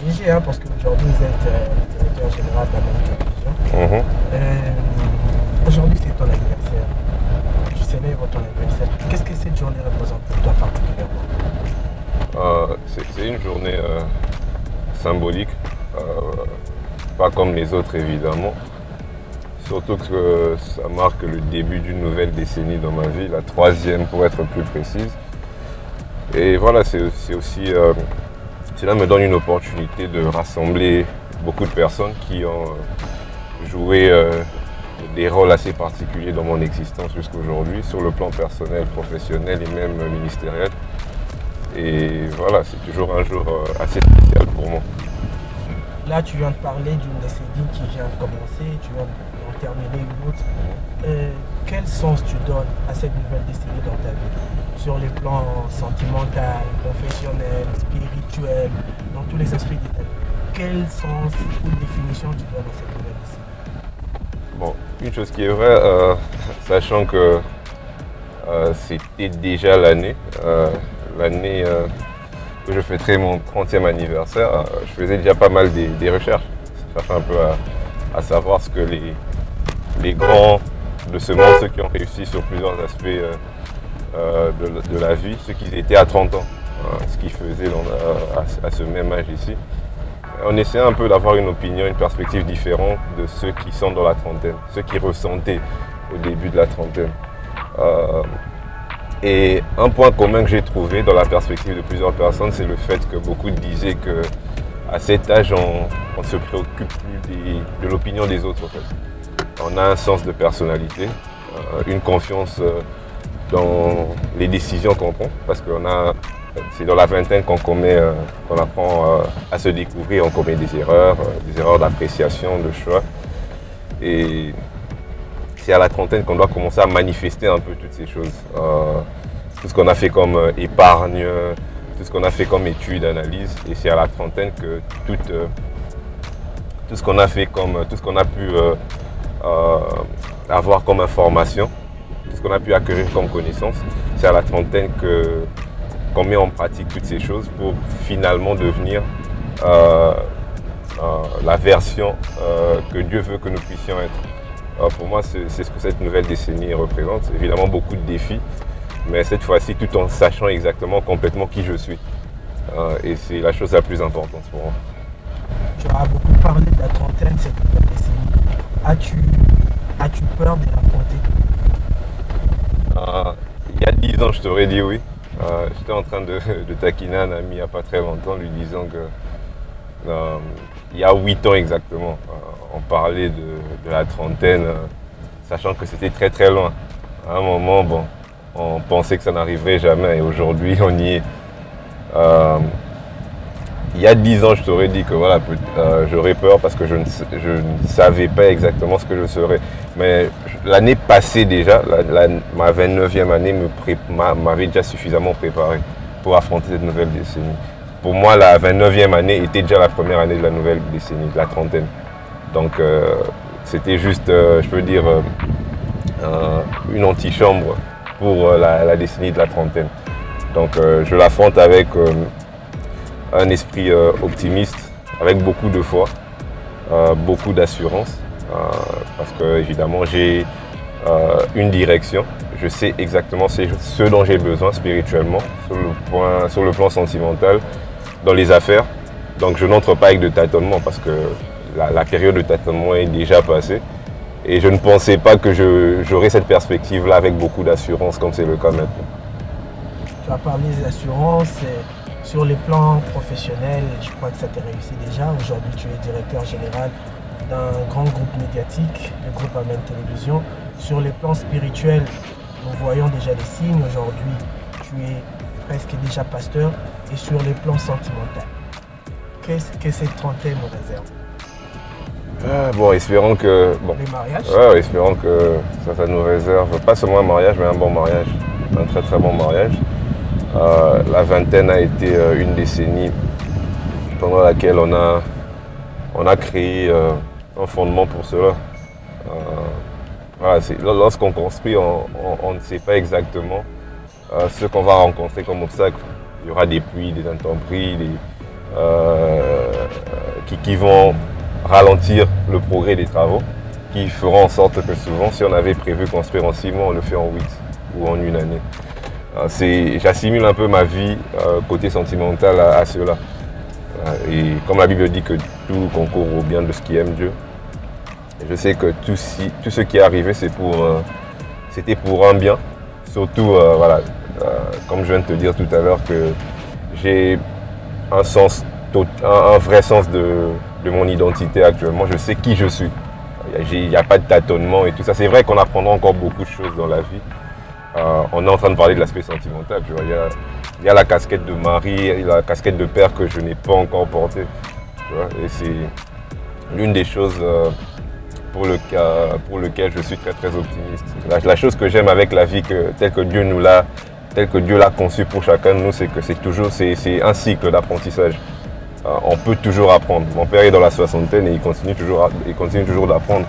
DG, hein, parce qu'aujourd'hui vous êtes directeur général de la même télévision. Aujourd'hui c'est ton anniversaire. Tu célèbres ton anniversaire. Qu'est-ce que cette journée représente pour toi particulièrement? C'est une journée symbolique, euh, pas comme les autres évidemment. Surtout que ça marque le début d'une nouvelle décennie dans ma vie, la troisième pour être plus précise. Et voilà, c'est aussi, cela me donne une opportunité de rassembler beaucoup de personnes qui ont joué des rôles assez particuliers dans mon existence jusqu'à aujourd'hui, sur le plan personnel, professionnel et même ministériel. Et voilà, c'est toujours un jour assez spécial pour moi. Là, tu viens de parler d'une décennie qui vient de commencer, tu viens d'en terminer une autre. Quel sens tu donnes à cette nouvelle décennie dans ta vie? Sur les plans sentimental, professionnel, spirituel, dans tous les aspects de ta vie. Quel sens ou définition tu donnes à cette nouvelle décennie? Bon, une chose qui est vraie, sachant que c'était déjà l'année où je fêterai mon 30e anniversaire, je faisais déjà pas mal des recherches. Je cherchais un peu à savoir ce que les grands de ce monde, ceux qui ont réussi sur plusieurs aspects de la vie, ceux qui étaient à 30 ans, ce qu'ils faisaient à ce même âge ici. On essayait un peu d'avoir une opinion, une perspective différente de ceux qui sont dans la trentaine, ceux qui ressentaient au début de la trentaine. Et un point commun que j'ai trouvé dans la perspective de plusieurs personnes, c'est le fait que beaucoup disaient qu'à cet âge, on ne se préoccupe plus de l'opinion des autres. En fait. On a un sens de personnalité, une confiance dans les décisions qu'on prend, parce que c'est dans la vingtaine qu'on apprend à se découvrir, on commet des erreurs d'appréciation, de choix. Et c'est à la trentaine qu'on doit commencer à manifester un peu toutes ces choses. Tout ce qu'on a fait comme épargne, tout ce qu'on a fait comme études, analyse. Et c'est à la trentaine que tout ce qu'on a fait tout ce qu'on a pu avoir comme information, tout ce qu'on a pu acquérir comme connaissance, c'est à la trentaine qu'on met en pratique toutes ces choses pour finalement devenir la version que Dieu veut que nous puissions être. Pour moi, c'est ce que cette nouvelle décennie représente. Évidemment, beaucoup de défis, mais cette fois-ci, tout en sachant exactement complètement qui je suis. Et c'est la chose la plus importante pour moi. Tu as beaucoup parlé de la trentaine, cette nouvelle décennie. As-tu peur de l'affronter? Il y a 10 ans, je t'aurais dit oui. J'étais en train de taquiner un ami il n'y a pas très longtemps, lui disant que il y a 8 ans exactement, on parlait de la trentaine, sachant que c'était très très loin. À un moment, bon, on pensait que ça n'arriverait jamais et aujourd'hui on y est. Il y a 10 ans, je t'aurais dit que voilà, j'aurais peur parce que je ne savais pas exactement ce que je serais. Mais l'année passée déjà, ma 29e année m'avait déjà suffisamment préparé pour affronter cette nouvelle décennie. Pour moi, la 29e année était déjà la première année de la nouvelle décennie, de la trentaine. Donc c'était juste, je peux dire, une antichambre pour la décennie de la trentaine. Donc je l'affronte avec un esprit optimiste, avec beaucoup de foi, beaucoup d'assurance, parce que évidemment j'ai une direction, je sais exactement ce dont j'ai besoin spirituellement, sur le plan sentimental, dans les affaires. Donc je n'entre pas avec de tâtonnement parce que la période de tâtonnement est déjà passée. Et je ne pensais pas que j'aurais cette perspective-là avec beaucoup d'assurance comme c'est le cas maintenant. Tu as parlé des assurances. Sur les plans professionnels, je crois que ça t'est réussi déjà. Aujourd'hui, tu es directeur général d'un grand groupe médiatique, le groupe Amen Télévision. Sur les plans spirituels, nous voyons déjà les signes. Aujourd'hui, tu es presque déjà pasteur. Et sur les plans sentimentaux, qu'est-ce que cette trentaine nous réserve? Bon, espérons que... Bon, les mariages. Ouais, espérons que ça nous réserve pas seulement un mariage, mais un bon mariage. Un très très bon mariage. La vingtaine a été une décennie pendant laquelle on a créé un fondement pour cela. Voilà, lorsqu'on construit, on ne sait pas exactement ce qu'on va rencontrer comme obstacle. Il y aura des pluies, des intempéries, qui vont ralentir le progrès des travaux, qui feront en sorte que souvent, si on avait prévu construire en 6 mois, on le fait en 8 ou en une année. J'assimile un peu ma vie côté sentimental à cela. Et comme la Bible dit que tout concourt au bien de ceux qui aiment Dieu, je sais que tout ce qui est arrivé, c'était pour un bien. Surtout, voilà, comme je viens de te dire tout à l'heure, que j'ai un vrai sens de mon identité actuellement. Je sais qui je suis. Il n'y a pas de tâtonnement et tout ça. C'est vrai qu'on apprendra encore beaucoup de choses dans la vie. On est en train de parler de l'aspect sentimental. Tu vois. Il y a la casquette de mari, la casquette de père que je n'ai pas encore portée. Tu vois. Et c'est l'une des choses pour lequel je suis très très optimiste. La chose que j'aime avec la vie telle que Dieu l'a conçue pour chacun de nous, c'est que c'est un cycle d'apprentissage. On peut toujours apprendre. Mon père est dans la soixantaine et il continue toujours d'apprendre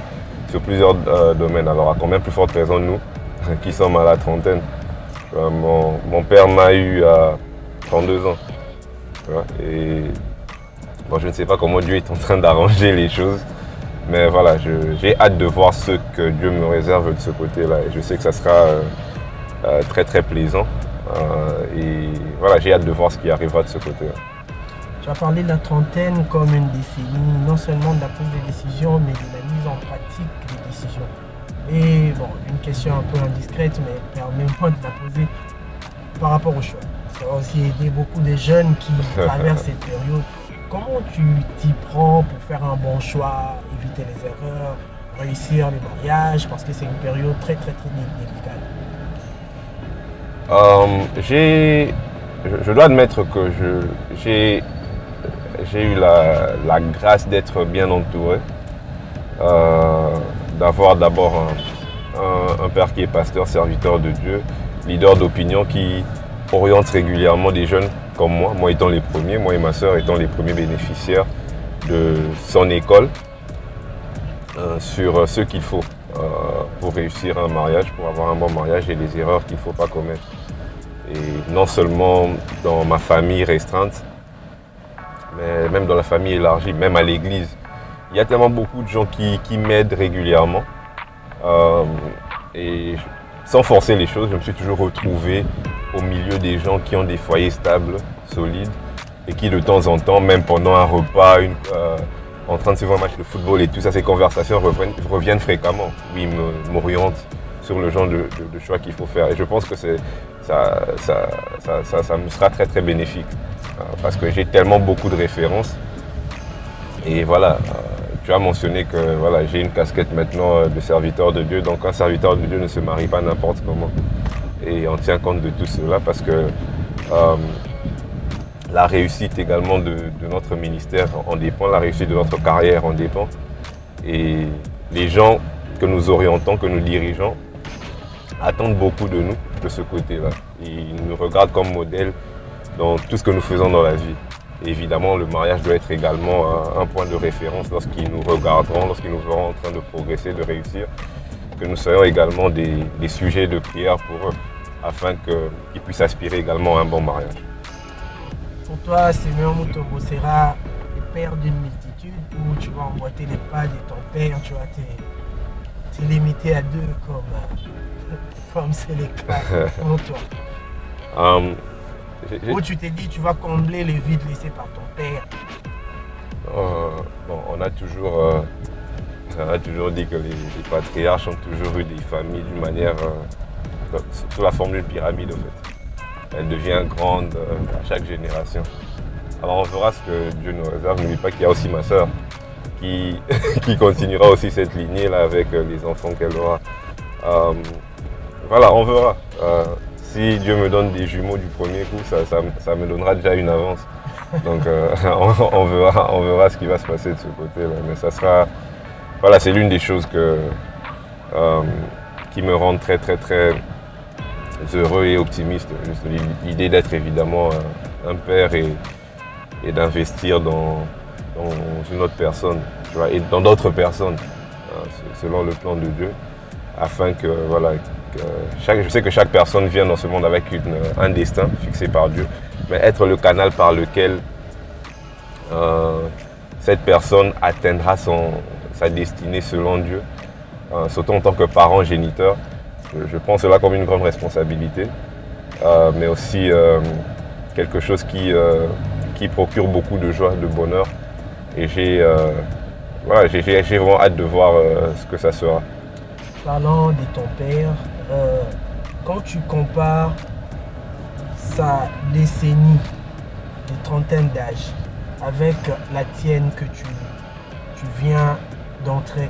sur plusieurs domaines. Alors à combien plus forte raison nous qui sommes à la trentaine. Mon père m'a eu à 32 ans. Et bon, je ne sais pas comment Dieu est en train d'arranger les choses. Mais voilà, j'ai hâte de voir ce que Dieu me réserve de ce côté-là. Et je sais que ça sera très très plaisant. Et voilà, j'ai hâte de voir ce qui arrivera de ce côté-là. Tu as parlé de la trentaine comme une décennie, non seulement de la prise de décision, mais de la mise en pratique des décisions. Et bon, une question un peu indiscrète, mais permets-moi de la poser par rapport au choix. Ça va aussi aider beaucoup de jeunes qui traversent cette période. Comment tu t'y prends pour faire un bon choix, éviter les erreurs, réussir les mariages, parce que c'est une période très très très délicate. Je dois admettre que j'ai eu la grâce d'être bien entouré, d'avoir d'abord un père qui est pasteur, serviteur de Dieu, leader d'opinion qui oriente régulièrement des jeunes comme moi étant les premiers, moi et ma soeur étant les premiers bénéficiaires de son école sur ce qu'il faut pour réussir un mariage, pour avoir un bon mariage et les erreurs qu'il ne faut pas commettre. Et non seulement dans ma famille restreinte, mais même dans la famille élargie, même à l'église. Il y a tellement beaucoup de gens qui m'aident régulièrement. Et sans forcer les choses, je me suis toujours retrouvé au milieu des gens qui ont des foyers stables, solides, et qui de temps en temps, même pendant un repas, en train de suivre un match de football et tout ça, ces conversations reviennent fréquemment. Oui, ils m'orientent sur le genre de choix qu'il faut faire. Et je pense que ça me sera très très bénéfique. Parce que j'ai tellement beaucoup de références. Et voilà, tu as mentionné que voilà, j'ai une casquette maintenant de serviteur de Dieu. Donc un serviteur de Dieu ne se marie pas n'importe comment. Et on tient compte de tout cela parce que la réussite également de notre ministère en dépend, la réussite de notre carrière en dépend. Et les gens que nous orientons, que nous dirigeons, attendent beaucoup de nous de ce côté-là. Ils nous regardent comme modèle dans tout ce que nous faisons dans la vie. Et évidemment, le mariage doit être également un point de référence lorsqu'ils nous regarderont, lorsqu'ils nous verront en train de progresser, de réussir, que nous soyons également des sujets de prière pour eux, afin qu'ils puissent aspirer également à un bon mariage. Pour toi, Seigneur Mutombo sera le père d'une multitude où tu vas emboîter les pas de ton père, tu vas te limiter à deux comme c'est le cas pour toi. Où tu t'es dit tu vas combler les vides laissés par ton père. Bon, on a toujours dit que les patriarches ont toujours eu des familles d'une manière, sous la forme d'une pyramide en fait. Elle devient grande à chaque génération. Alors on verra ce que Dieu nous réserve. N'oublie pas qu'il y a aussi ma soeur qui continuera aussi cette lignée-là avec les enfants qu'elle aura. Voilà, on verra. Si Dieu me donne des jumeaux du premier coup, ça me donnera déjà une avance. Donc on verra ce qui va se passer de ce côté-là. Mais ça sera... Voilà, c'est l'une des choses qui me rendent très très très heureux et optimiste. Juste l'idée d'être évidemment un père et d'investir dans une autre personne, tu vois, et dans d'autres personnes, selon le plan de Dieu, afin que voilà. Je sais que chaque personne vient dans ce monde avec un destin fixé par Dieu, mais être le canal par lequel cette personne atteindra sa destinée selon Dieu. Surtout en tant que parent géniteur, je prends cela comme une grande responsabilité, mais aussi quelque chose qui procure beaucoup de joie, de bonheur. Et j'ai vraiment hâte de voir ce que ça sera. Parlant de ton père, quand tu compares sa décennie de trentaine d'âge avec la tienne que tu viens d'entrer,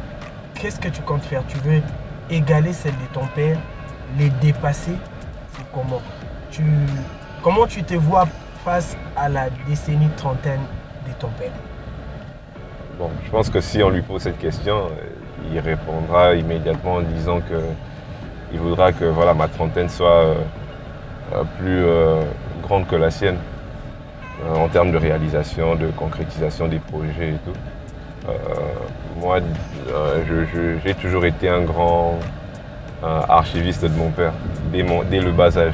qu'est-ce que tu comptes faire? Tu veux égaler celle de ton père, les dépasser? Ou comment tu te vois face à la décennie trentaine de ton père? Bon, je pense que si on lui pose cette question, il répondra immédiatement en disant qu'il voudra que voilà, ma trentaine soit plus grande que la sienne en termes de réalisation, de concrétisation des projets et tout. Moi, j'ai toujours été un grand archiviste de mon père, dès le bas âge.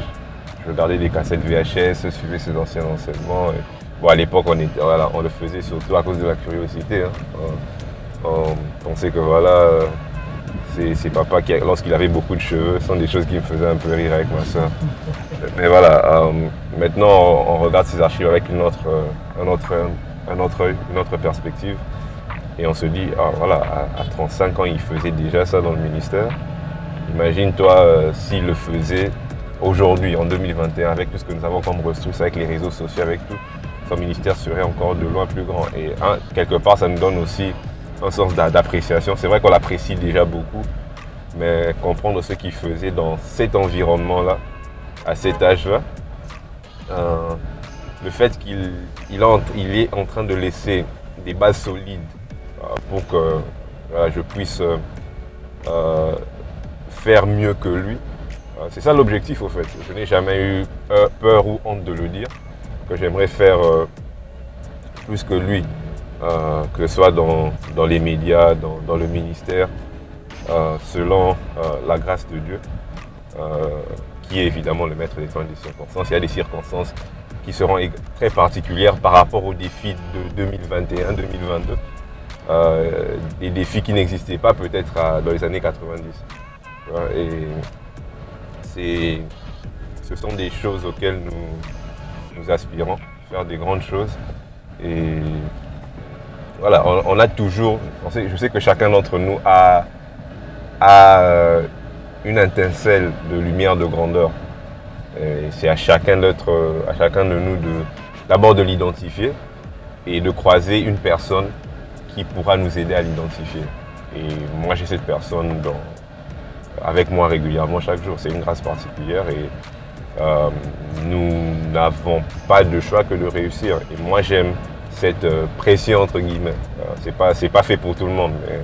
Je regardais des cassettes VHS, suivais ses anciens enseignements. Bon, à l'époque, on le faisait surtout à cause de la curiosité. On pensait que voilà, c'est papa qui, lorsqu'il avait beaucoup de cheveux, ce sont des choses qui me faisaient un peu rire avec ma soeur. Mais voilà, maintenant, on regarde ces archives avec un autre œil, une autre perspective. Et on se dit, voilà, à 35 ans, il faisait déjà ça dans le ministère. Imagine-toi s'il le faisait aujourd'hui, en 2021, avec tout ce que nous avons comme ressources, avec les réseaux sociaux, avec tout, son ministère serait encore de loin plus grand. Et quelque part, ça nous donne aussi un sens d'appréciation. C'est vrai qu'on l'apprécie déjà beaucoup, mais comprendre ce qu'il faisait dans cet environnement-là, à cet âge-là, le fait qu'il est en train de laisser des bases solides pour que je puisse faire mieux que lui. C'est ça l'objectif au fait. Je n'ai jamais eu peur ou honte de le dire, que j'aimerais faire plus que lui, que ce soit dans les médias, dans le ministère, selon la grâce de Dieu, qui est évidemment le maître des temps et des circonstances. Il y a des circonstances qui seront très particulières par rapport aux défis de 2021-2022, des défis qui n'existaient pas peut-être dans les années 90. Et ce sont des choses auxquelles nous aspirons, faire des grandes choses. Et voilà, on a toujours, je sais que chacun d'entre nous a une étincelle de lumière, de grandeur. Et c'est à chacun de nous d'abord de l'identifier et de croiser une personne qui pourra nous aider à l'identifier. Et moi, j'ai cette personne avec moi régulièrement chaque jour. C'est une grâce particulière et nous n'avons pas de choix que de réussir. Et moi, j'aime cette pression entre guillemets. C'est pas fait pour tout le monde. Mais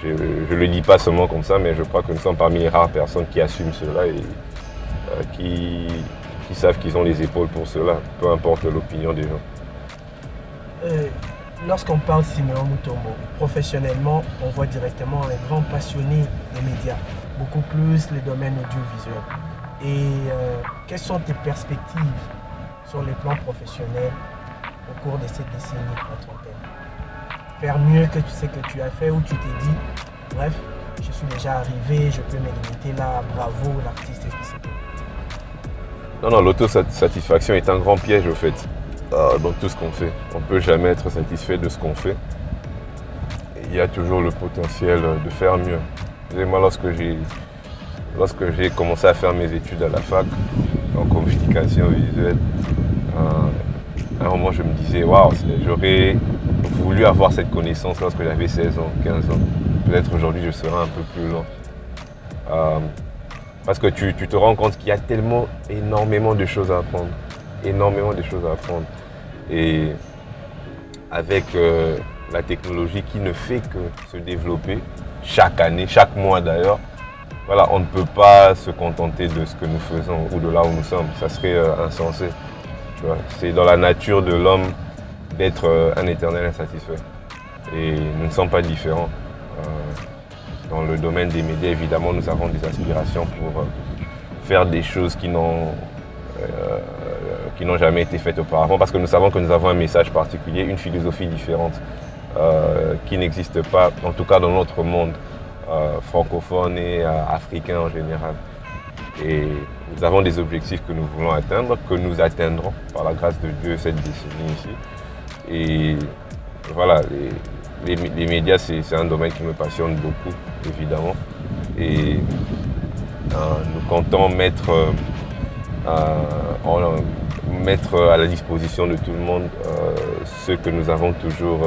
je ne le dis pas seulement comme ça, mais je crois que nous sommes parmi les rares personnes qui assument cela et qui savent qu'ils ont les épaules pour cela, peu importe l'opinion des gens. Lorsqu'on parle Siméon Mutombo, professionnellement, on voit directement un grand passionné des médias, beaucoup plus les domaines audiovisuels. Et quelles sont tes perspectives sur les plans professionnels au cours de cette décennie, la trentaine? Faire mieux que tu sais que tu as fait ou tu t'es dit, bref, je suis déjà arrivé, je peux me limiter là, bravo l'artiste qui sait tout. Non, l'autosatisfaction est un grand piège au fait. Dans tout ce qu'on fait. On ne peut jamais être satisfait de ce qu'on fait. Il y a toujours le potentiel de faire mieux. Et moi, lorsque j'ai commencé à faire mes études à la fac, en communication visuelle, à un moment, je me disais, waouh, j'aurais voulu avoir cette connaissance lorsque j'avais 16 ans, 15 ans. Peut-être aujourd'hui, je serai un peu plus loin. Parce que tu te rends compte qu'il y a énormément de choses à apprendre. Énormément de choses à apprendre. Et avec la technologie qui ne fait que se développer chaque année, chaque mois d'ailleurs, voilà, on ne peut pas se contenter de ce que nous faisons ou de là où nous sommes. Ça serait insensé. C'est dans la nature de l'homme d'être un éternel insatisfait. Et nous ne sommes pas différents. Dans le domaine des médias, évidemment, nous avons des aspirations pour faire des choses qui n'ont jamais été faites auparavant, parce que nous savons que nous avons un message particulier, une philosophie différente. qui n'existe pas, en tout cas dans notre monde francophone et africain en général. Et nous avons des objectifs que nous voulons atteindre, que nous atteindrons par la grâce de Dieu cette décennie ici. Et voilà, les médias, c'est un domaine qui me passionne beaucoup, évidemment. Et nous comptons mettre à la disposition de tout le monde ce que nous avons toujours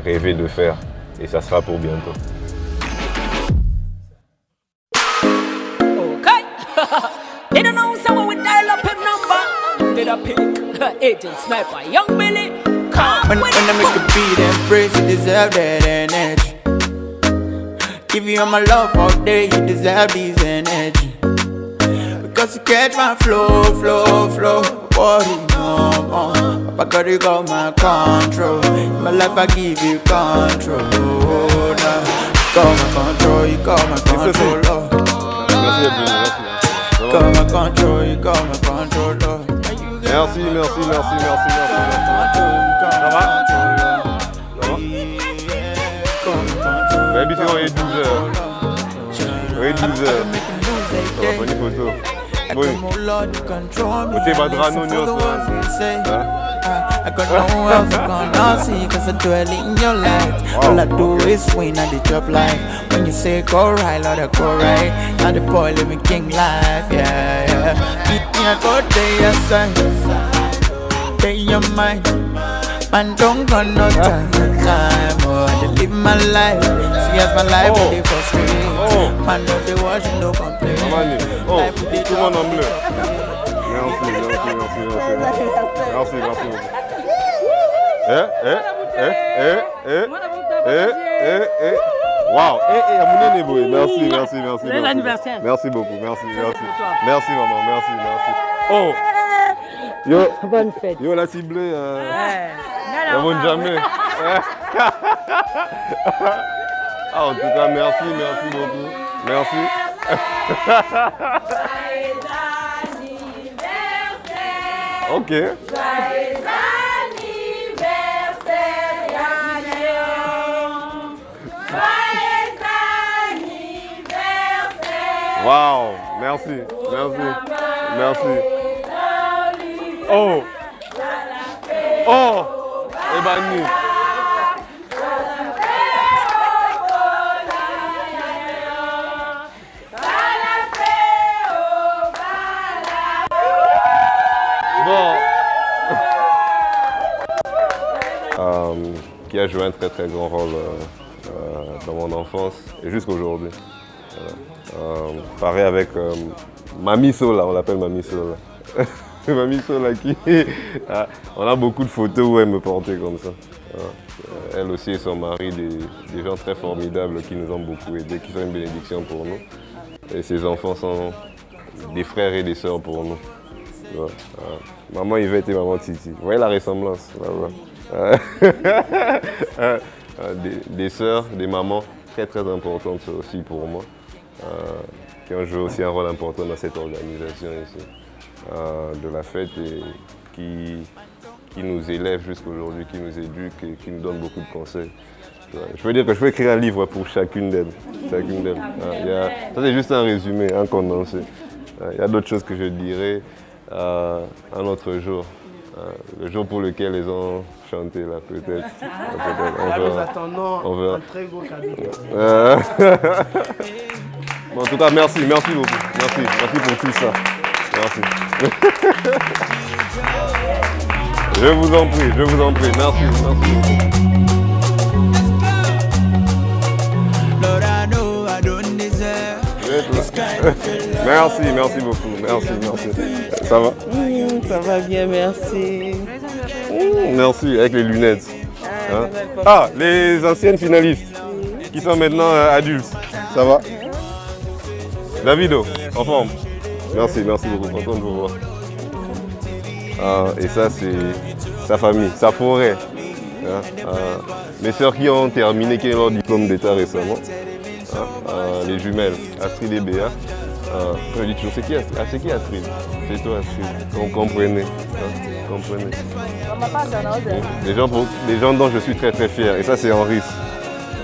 rêvé de faire. Et ça sera pour bientôt. They don't know someone with dial up him number. Did I pick Agent Sniper, Young Billy? When I make a beat and praise, you deserve that energy. Give you all my love all day, you deserve this energy. Because you catch my flow. Body no more. Papa God, you got my control. In my life, I give you control. Now, you got my control, you got my control, Lord. You got my control, you got my control, Lord. Merci. Ça va? Vous avez habité dans les 12 heures. Oui, 12 heures. On va prendre une photo. Oui. Côté Badrano, I got no else I gonna see, cause I dwell in your light. All I do is win at the job life. When you say go right, Lord, I go right. Now the boy living king life, yeah. Meet me a good day aside. Day your mind. Man don't got no time. Oh, I dey live my life. See as my life really for straight. Man no dey watch, no complain. Tout le monde en bleu. Merci. Wow. Merci. Anniversaire. Merci beaucoup. Merci maman, merci. Oh. Yo. Bonne fête. Yo la ciblée. On ne jamais. En tout cas, merci beaucoup. Merci. Ok. Wow, merci. Oh, Ebani. Qui a joué un très grand rôle dans mon enfance et jusqu'à aujourd'hui. Pareil avec Mamie Sola, on l'appelle Mamie Sola. Mamie Sola qui... on a beaucoup de photos où elle me portait comme ça. Elle aussi et son mari, des gens très formidables qui nous ont beaucoup aidés, qui sont une bénédiction pour nous. Et ses enfants sont des frères et des sœurs pour nous. Maman Yvette et maman Titi. Vous voyez la ressemblance des sœurs, des mamans très importantes aussi pour moi, qui ont joué aussi un rôle important dans cette organisation ici, de la fête et qui nous élèvent jusqu'à aujourd'hui, qui nous éduquent et qui nous donnent beaucoup de conseils. Je veux dire que je peux écrire un livre pour chacune d'elles. Ça c'est juste un résumé, un condensé. Il y a d'autres choses que je dirai un autre jour. Le jour pour lequel ils ont chanté là, peut-être. Nous attendons un très beau cadeau. Bon, en tout cas, merci beaucoup. Merci pour tout ça. Merci. Je vous en prie. Merci beaucoup. Merci beaucoup. Merci. Ça va? Ça va bien, merci. Merci, avec les lunettes. Les anciennes finalistes qui sont maintenant adultes. Ça va? Davido, en forme? Merci beaucoup, content de vous voir. Et ça, c'est sa famille, sa forêt. Mes sœurs qui ont terminé, qui ont leur diplôme d'état récemment. Les jumelles, Astrid et Béa. Je dis toujours, c'est qui Astrid? C'est toi Astrid, vous comprenez. comprenez. Des gens dont je suis très très fier. Et ça c'est Henri,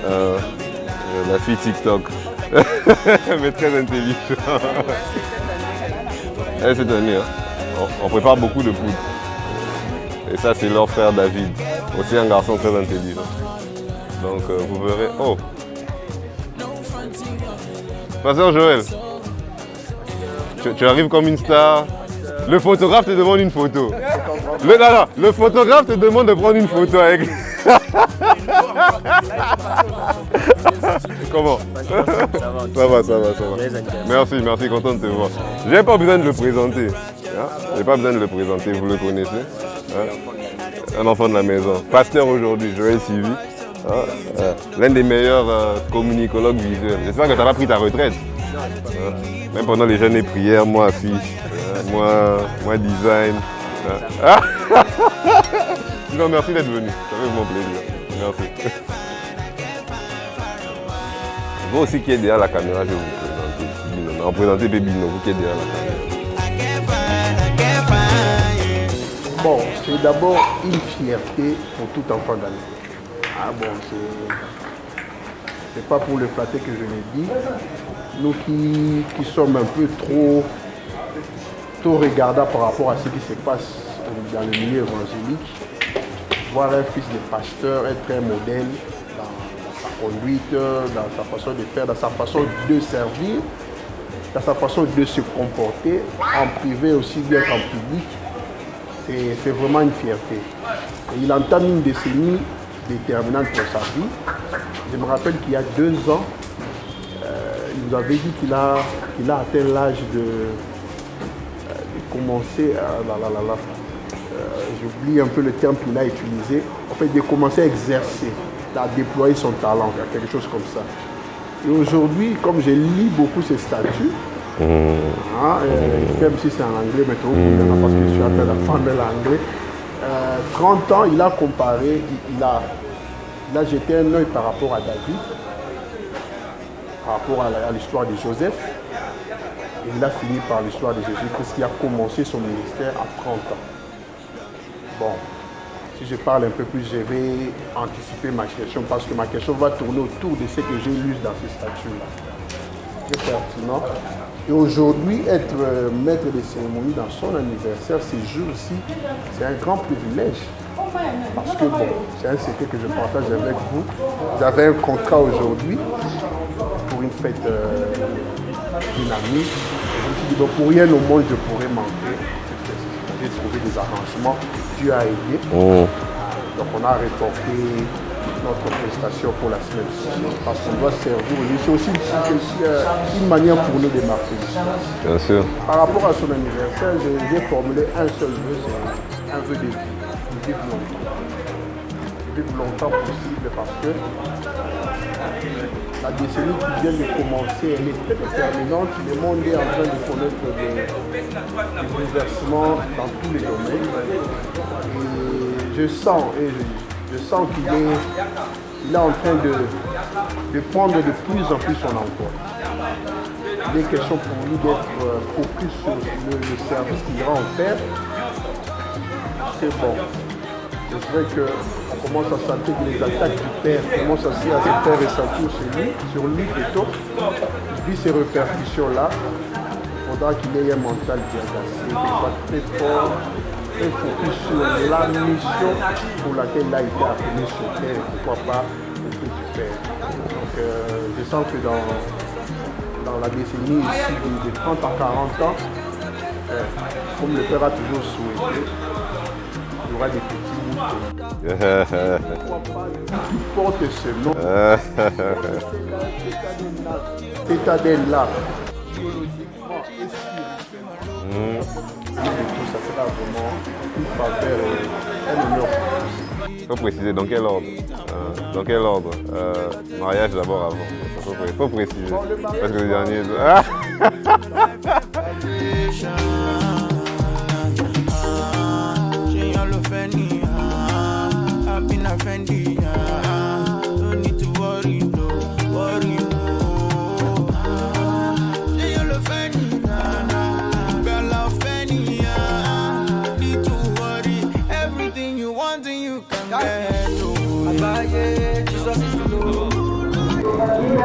la fille TikTok. Mais très intelligente. Et cette année, hein, on prépare beaucoup de poudre. Et ça c'est leur frère David. Aussi un garçon très intelligent. Donc vous verrez. Oh! Pasteur Joël, tu arrives comme une star. Le photographe te demande une photo. Le photographe te demande de prendre une photo avec. Comment? Ça va. Merci, content de te voir. J'ai pas besoin de le présenter. J'ai pas besoin de le présenter, vous le connaissez. Un enfant de la maison. Pasteur aujourd'hui, Joël Sylvie. L'un des meilleurs communicologues visuels. J'espère que tu n'as pas pris ta retraite. Même pendant les jeunes prières, moi affiche, moi design. Non, merci d'être venu. Ça fait mon plaisir. Merci. Vous aussi qui êtes derrière la caméra, je vais vous présenter. Représentez Bébino, vous qui êtes derrière la caméra. Bon, c'est d'abord une fierté pour tout enfant d'Alger. Ah bon, c'est pas pour le flatter que je l'ai dit. Nous qui sommes un peu trop regardants par rapport à ce qui se passe dans le milieu évangélique, voir un fils de pasteur être un modèle dans sa conduite, dans sa façon de faire, dans sa façon de servir, dans sa façon de se comporter, en privé aussi bien qu'en public, c'est vraiment une fierté. Et il entame une décennie déterminante pour sa vie. Je me rappelle qu'il y a 2 ans, il nous avait dit qu'il a atteint l'âge de commencer j'oublie un peu le terme qu'il a utilisé, en fait de commencer à exercer, à déployer son talent, quelque chose comme ça. Et aujourd'hui, comme je lis beaucoup ses statuts, même si c'est en anglais, mais parce que je suis en train d'apprendre l'anglais, 30 ans, il a comparé, il a jeté un œil par rapport à David, par rapport à l'histoire de Joseph, et il a fini par l'histoire de Jésus-Christ qui a commencé son ministère à 30 ans. Bon, si je parle un peu plus, je vais anticiper ma question parce que ma question va tourner autour de ce que j'ai lu dans ces statuts-là. C'est pertinent. Et aujourd'hui, être maître de cérémonie dans son anniversaire, ces jours-ci, c'est un grand privilège. Parce que bon, c'est un secret que je partage avec vous. Vous avez un contrat aujourd'hui pour une fête dynamique. Je me suis dit, bon, pour rien au monde, je pourrais manquer. J'ai trouvé des arrangements. Dieu a aidé. Donc on a reporté notre prestation pour la semaine suivante parce qu'on doit servir. C'est aussi une manière pour nous de marquer. Bien sûr. Par rapport à son anniversaire, j'ai formulé un seul vœu, c'est un vœu de vie. Vivre longtemps. Vivre longtemps possible parce que la décennie qui vient de commencer, elle est très déterminante. Le monde est en train de connaître des bouleversements dans tous les domaines. Et je sens qu'il est en train de prendre de plus en plus son emploi. Il est question pour lui d'être focus sur le service qu'il rend au Père. C'est bon. C'est vrai qu'on commence à sentir que les attaques du Père commencent à se faire ressentir sur lui plutôt. Il vit ces répercussions-là. Il faudra qu'il ait un mental bien placé, qu'il soit très fort, très focus sur la mission pour laquelle il a été appelé sur Terre et pourquoi pas le but du Père. Donc je sens que dans la décennie ici de 30 à 40 ans, comme le Père a toujours souhaité, il y aura des petits qui porte ce nom. Cet ADN-là, biologiquement et spirituellement, ça sera vraiment une faveur et un honneur. Il faut préciser dans quel ordre. Dans quel ordre mariage d'abord avant. Il faut préciser. Parce que le dernier. Don't need to worry, no, worry, no. You're funny, girl, I'm funny, need to worry.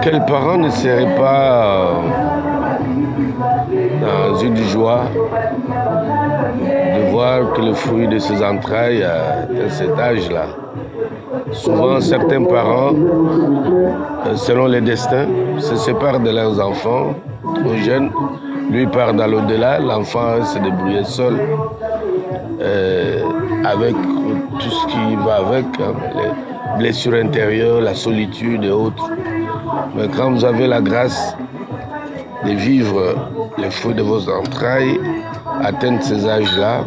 Quel parent ne serait pas dans une joie de voir que le fruit de ses entrailles à cet âge-là. Souvent, certains parents, selon les destins, se séparent de leurs enfants trop jeunes. Lui part dans l'au-delà, l'enfant se débrouille seul, avec tout ce qui va avec, hein, les blessures intérieures, la solitude et autres. Mais quand vous avez la grâce de vivre les fruits de vos entrailles, atteindre ces âges-là,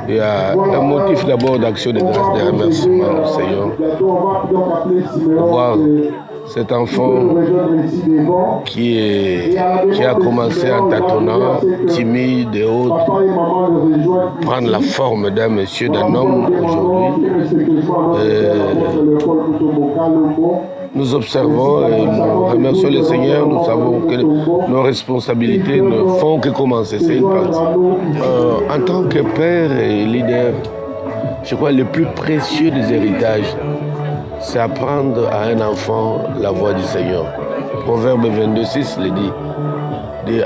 il y a un motif d'abord d'action de grâce, de remerciement au Seigneur. Voir cet enfant qui a commencé en tâtonnant, timide et autres, prendre la forme d'un monsieur, d'un homme aujourd'hui. Nous observons et nous remercions le Seigneur. Nous savons que nos responsabilités ne font que commencer. C'est une partie. En tant que père et leader, je crois que le plus précieux des héritages, c'est apprendre à un enfant la voix du Seigneur. Proverbe 22:6 le dit.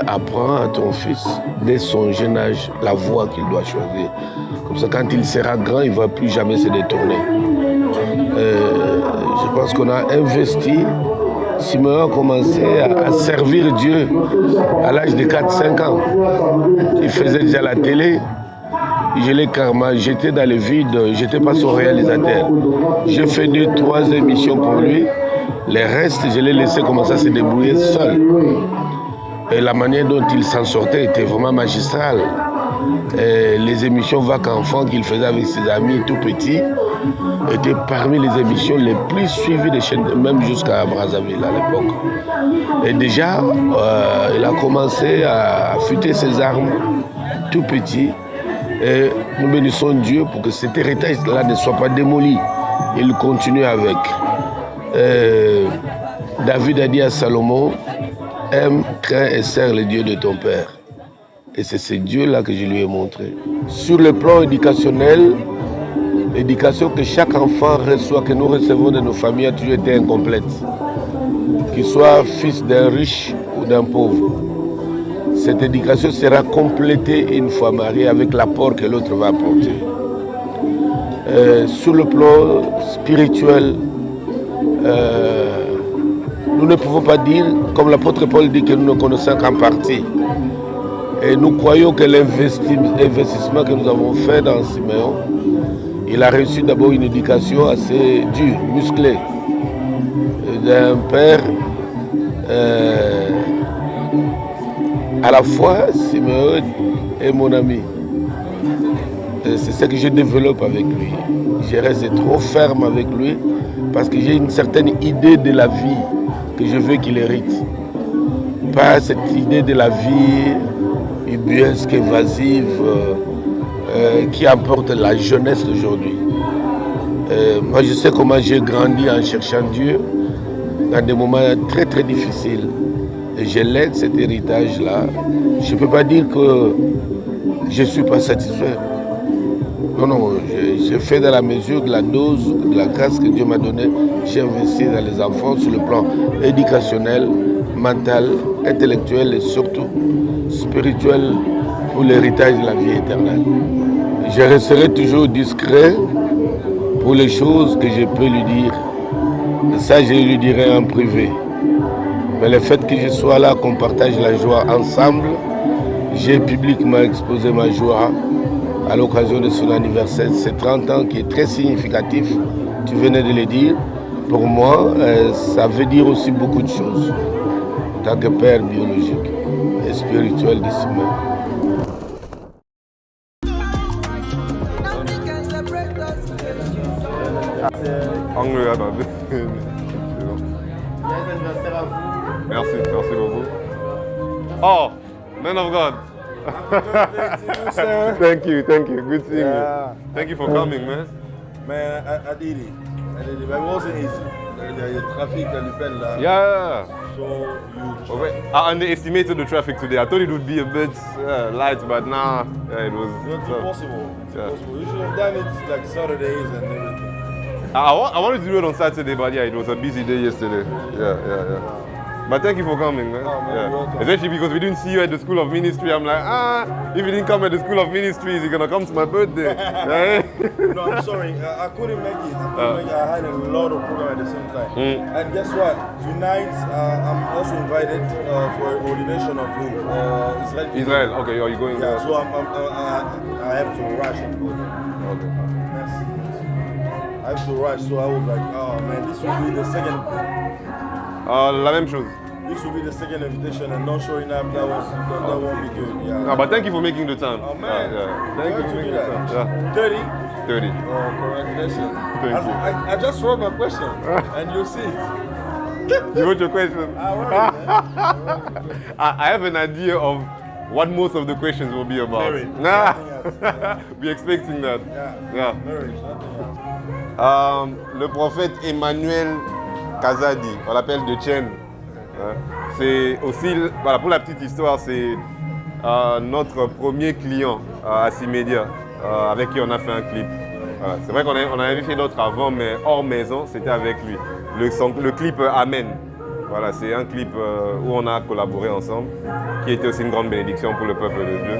Apprends à ton fils, dès son jeune âge, la voie qu'il doit choisir. Comme ça, quand il sera grand, il ne va plus jamais se détourner. Je pense qu'on a investi. Simeon a commencé à servir Dieu à l'âge de 4-5 ans. Il faisait déjà la télé. Je l'ai carrément jeté dans le vide. Je n'étais pas son réalisateur. J'ai fait 2-3 émissions pour lui. Les restes, je l'ai laissé commencer à se débrouiller seul. Et la manière dont il s'en sortait était vraiment magistrale. Et les émissions Vac Enfant qu'il faisait avec ses amis tout petits étaient parmi les émissions les plus suivies des chaînes, même jusqu'à Brazzaville à l'époque. Et déjà, il a commencé à affûter ses armes tout petit. Et nous bénissons Dieu pour que cet héritage-là ne soit pas démoli. Il continue avec. David a dit à Salomon, aime, crains et sers le Dieu de ton père. Et c'est ce Dieu-là que je lui ai montré. Sur le plan éducationnel, l'éducation que chaque enfant reçoit, que nous recevons de nos familles, a toujours été incomplète. Qu'il soit fils d'un riche ou d'un pauvre. Cette éducation sera complétée une fois marié avec l'apport que l'autre va apporter. Sur le plan spirituel, nous ne pouvons pas dire, comme l'apôtre Paul dit, que nous ne connaissons qu'en partie. Et nous croyons que l'investissement que nous avons fait dans Simeon, il a reçu d'abord une éducation assez dure, musclée, d'un père. À la fois, Simeon est mon ami. C'est ce que je développe avec lui. Je reste trop ferme avec lui parce que j'ai une certaine idée de la vie que je veux qu'il hérite. Pas cette idée de la vie ubuesque, évasive, qui apporte la jeunesse d'aujourd'hui. Moi, je sais comment j'ai grandi en cherchant Dieu dans des moments très très difficiles. Et je lègue cet héritage-là. Je ne peux pas dire que je ne suis pas satisfait. Non, j'ai fait dans la mesure de la dose, de la grâce que Dieu m'a donnée. J'ai investi dans les enfants sur le plan éducationnel, mental, intellectuel et surtout spirituel pour l'héritage de la vie éternelle. Je resterai toujours discret pour les choses que je peux lui dire. Et ça, je lui dirai en privé. Mais le fait que je sois là, qu'on partage la joie ensemble, j'ai publiquement exposé ma joie à l'occasion de son anniversaire, c'est 30 ans qui est très significatif, tu venais de le dire. Pour moi, ça veut dire aussi beaucoup de choses, en tant que père biologique et spirituel de Simeon. Merci beaucoup. Oh, man of God. Thank you. Good seeing you. Thank you for coming, man. Man, I did it. But it wasn't easy. The traffic at the pen là. Yeah. So huge. Okay. I underestimated the traffic today. I thought it would be a bit light, but now it was. It's impossible. Yeah. You should have done it like Saturdays and everything. I wanted to do it on Saturday, but yeah, it was a busy day yesterday. Yeah. But thank you for coming, man. Oh, man, you're welcome. Especially because we didn't see you at the School of Ministry. I'm like, if you didn't come at the School of Ministry, is he gonna come to my birthday? No, I'm sorry. I couldn't make it. I had a lot of programs at the same time. And guess what? Tonight, I'm also invited for a ordination of Israel. Israel, okay, are you going there? Yeah, so I have to rush and go there. Okay. Yes. I have to rush, so I was like, oh man, this will be the second. La même chose. This will be the second invitation, and not showing up, that won't be good. Yeah. No, but thank you for making the time. Oh man, Thank you for making the time. Yeah. 30? 30. Oh, congratulations. Thank you. I just wrote my question, and you see it. You wrote your question? I wrote it, man. I have an idea of what most of the questions will be about. Marriage. Nothing else. We're expecting that. Yeah. Marriage, nothing else. Le prophète Emmanuel Kazadi, on l'appelle De Chen. C'est aussi, voilà, pour la petite histoire, c'est notre premier client à C-Media, avec qui on a fait un clip. Voilà. C'est vrai qu'on avait fait d'autres avant, mais hors maison, c'était avec lui. Le clip Amen. Voilà, c'est un clip où on a collaboré ensemble, qui était aussi une grande bénédiction pour le peuple de Dieu.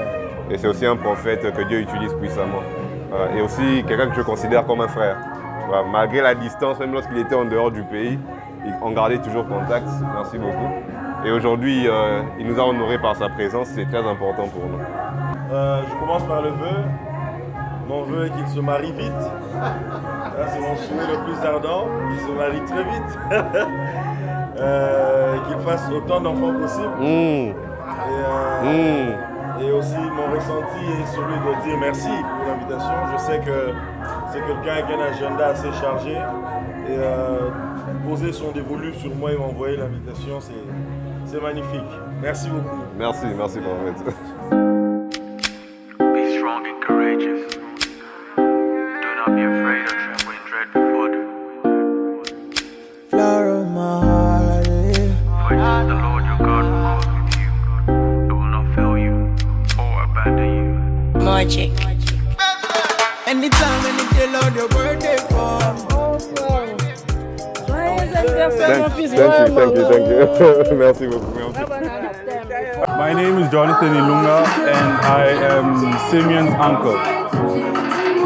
Et c'est aussi un prophète que Dieu utilise puissamment. Voilà. Et aussi quelqu'un que je considère comme un frère. Voilà. Malgré la distance, même lorsqu'il était en dehors du pays, on gardait toujours contact. Merci beaucoup. Et aujourd'hui, il nous a honorés par sa présence, c'est très important pour nous. Je commence par le vœu. Mon vœu est qu'il se marie vite. C'est mon souhait le plus ardent. Qu'il se marie très vite. Qu'il fasse autant d'enfants possible. Et aussi mon ressenti est celui de dire merci pour l'invitation. Je sais que c'est quelqu'un avec un agenda assez chargé. Et poser son dévolu sur moi et m'envoyer l'invitation, c'est magnifique. Merci beaucoup. Merci prophète. Be strong and courageous. Do not be afraid or tremble in dread before them. Flower of my heart, For it is the Lord your God who goes with you. He will not fail you or abandon you. Magic. anytime when you tell out your birthday for. Thank you. Merci beaucoup. My name is Jonathan Ilunga and I am Simeon's uncle.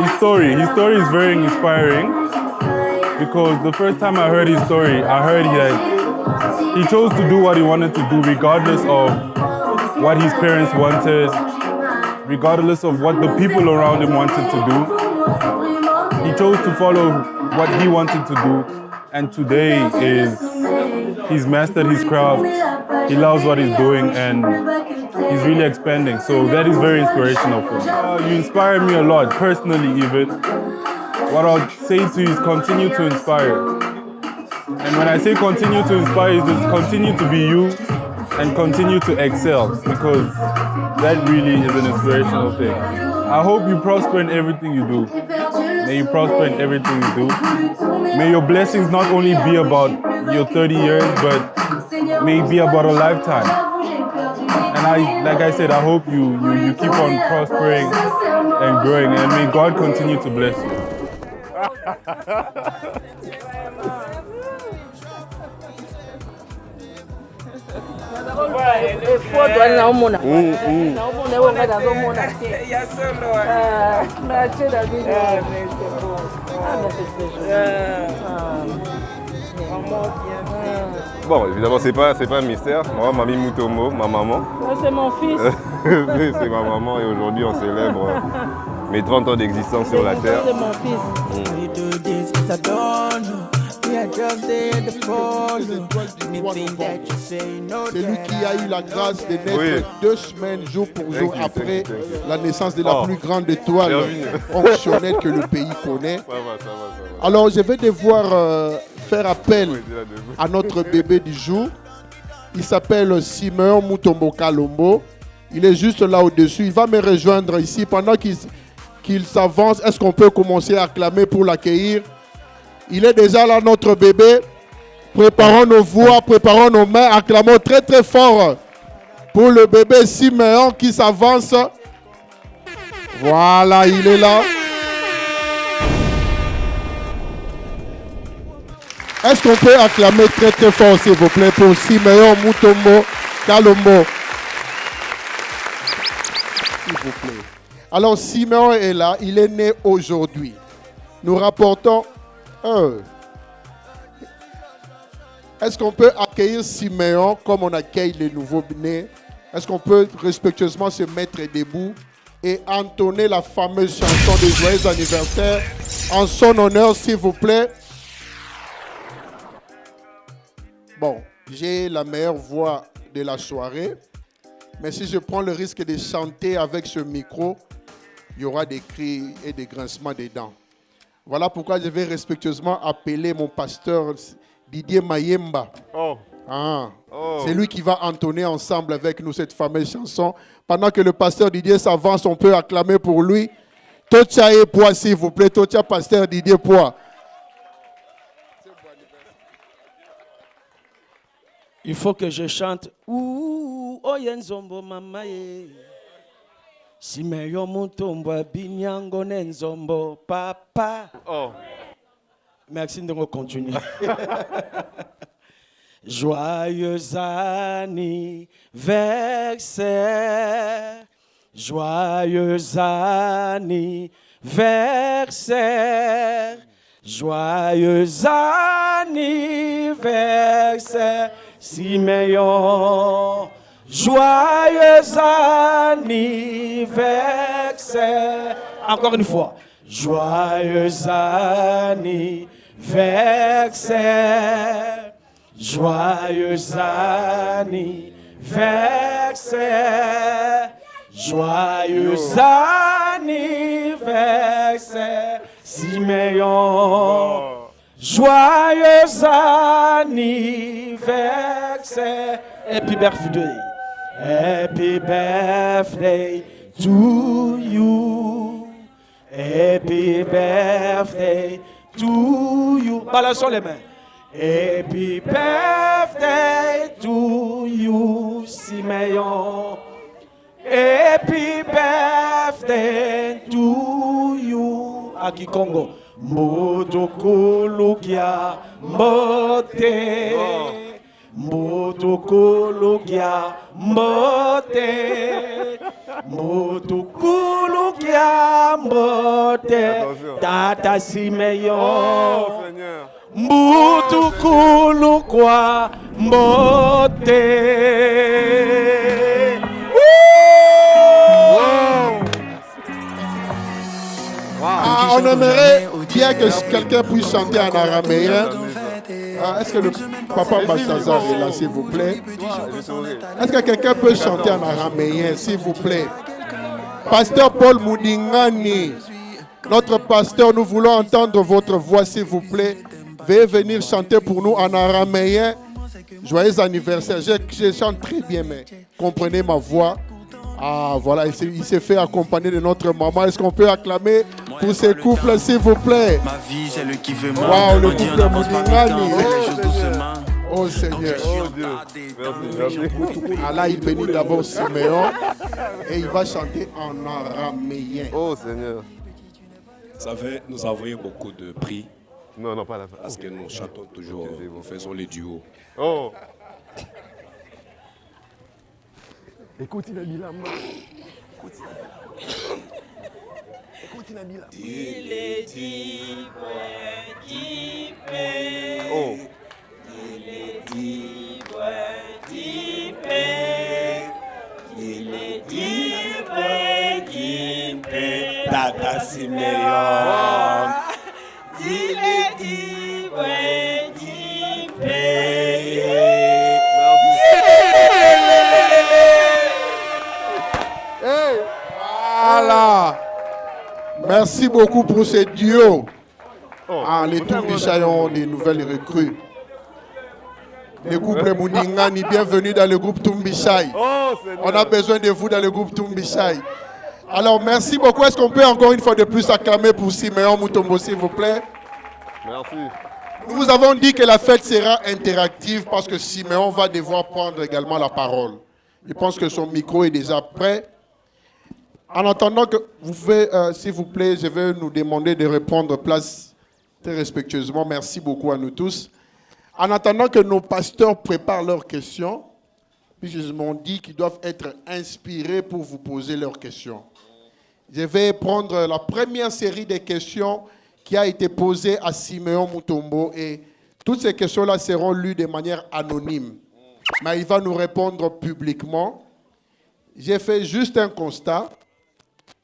His story is very inspiring because the first time I heard his story, I heard that he chose to do what he wanted to do regardless of what his parents wanted, regardless of what the people around him wanted to do. He chose to follow what he wanted to do, and today he's mastered his craft, he loves what he's doing, and he's really expanding. So that is very inspirational for me. You inspire me a lot, personally even. What I'll say to you is continue to inspire. And when I say continue to inspire, it's just continue to be you and continue to excel, because that really is an inspirational thing. I hope you prosper in everything you do. May you prosper in everything you do. May your blessings not only be about your 30 years, but may it be about a lifetime. And like I said, I hope you keep on prospering and growing, and may God continue to bless you. Bon, évidemment, c'est pas un mystère. Moi, Mamie Mutombo, ma maman. C'est mon fils. C'est ma maman et aujourd'hui, on célèbre mes 30 ans d'existence sur la Terre. C'est mon fils. C'est lui qui a eu la grâce de naître 2 semaines, jour pour jour, après la naissance de la plus grande étoile fonctionnelle que le pays connaît. Ça va. Alors, je vais devoir faire appel à notre bébé du jour. Il s'appelle Simeon Mutombo Kalombo. Il est juste là au-dessus. Il va me rejoindre ici pendant qu'il s'avance. Est-ce qu'on peut commencer à acclamer pour l'accueillir? Il est déjà là, notre bébé. Préparons nos voix, préparons nos mains. Acclamons très très fort pour le bébé Simeon qui s'avance. Voilà, il est là. Est-ce qu'on peut acclamer très très fort, s'il vous plaît, pour Simeon Mutombo Kalombo? S'il vous plaît. Alors, Simeon est là, il est né aujourd'hui. Nous rapportons... Est-ce qu'on peut accueillir Simeon comme on accueille les nouveaux-nés? Est-ce qu'on peut respectueusement se mettre debout et entonner la fameuse chanson de joyeux anniversaire en son honneur, s'il vous plaît? Bon, j'ai la meilleure voix de la soirée, mais si je prends le risque de chanter avec ce micro, il y aura des cris et des grincements des dents. Voilà pourquoi je vais respectueusement appeler mon pasteur Didier Mayemba. C'est lui qui va entonner ensemble avec nous cette fameuse chanson. Pendant que le pasteur Didier s'avance, on peut acclamer pour lui. Tocha et Pois, s'il vous plaît. Tocha, pasteur Didier Pois. Il faut que je chante. Ouh, oyenzombo mamaye. Simeon Mutombo binyango nenzombo papa. Merci de continuer. Joyeux anniversaire. Joyeux anniversaire. Joyeux anniversaire. Simeon, joyeux anniversaire. Encore une fois. Joyeux anniversaire. Joyeux anniversaire. Joyeux anniversaire. Simeon. Joyeux anniversaire. Happy birthday. Happy birthday to you. Happy birthday to you. Balançons les mains. Happy birthday to you, Simeon. Happy birthday to you. Aki Congo. Motokologia mote. Motokologia mote. Motokologia mote. Tata Simeon. Seigneur. Motokologia mote. On aimerait bien que quelqu'un puisse chanter en araméen. Est-ce que le papa Balthazar est là, s'il vous plaît? Est-ce que quelqu'un peut chanter en araméen, s'il vous plaît? Pasteur Paul Moudingani, notre pasteur, nous voulons entendre votre voix, s'il vous plaît. Veuillez venir chanter pour nous en araméen. Joyeux anniversaire. Je chante très bien, mais comprenez ma voix. Ah, voilà, il s'est fait accompagner de notre maman. Est-ce qu'on peut acclamer pour ces couples, s'il vous plaît? Ma vie, c'est le qui veut moi. Waouh, le couple Moudingani. Oh Seigneur. Oh Dieu. Merci. Allah, il bénit d'abord Simeon et il va chanter en araméen. Oh Seigneur. Vous savez, nous avons beaucoup de prix. Non, pas la fin. Parce que nous chantons toujours, nous faisons les duos. Oh. Écoute, il a mis la main. Écoute, il a mis la main. Il est dit, ouais, dit, paix. Oh. Il est dit, ouais, dit, paix. Il est dit, ouais, dit, paix. Tata Simeon. Il est dit, ouais, dit, paix. Voilà. Merci beaucoup pour ce duo. Les Tumbichai ont des nouvelles recrues. Le couple Mouningani, bienvenue dans le groupe Tumbichai. On a besoin de vous dans le groupe Tumbichai. Alors, merci beaucoup. Est-ce qu'on peut encore une fois de plus acclamer pour Simeon Mutombo, s'il vous plaît? Merci. Nous vous avons dit que la fête sera interactive parce que Simeon va devoir prendre également la parole. Je pense que son micro est déjà prêt. En attendant que vous pouvez, s'il vous plaît, je vais nous demander de reprendre place très respectueusement. Merci beaucoup à nous tous. En attendant que nos pasteurs préparent leurs questions, ils m'ont dit qu'ils doivent être inspirés pour vous poser leurs questions. Je vais prendre la première série de questions qui a été posée à Siméon Mutombo et toutes ces questions-là seront lues de manière anonyme. Mais il va nous répondre publiquement. J'ai fait juste un constat.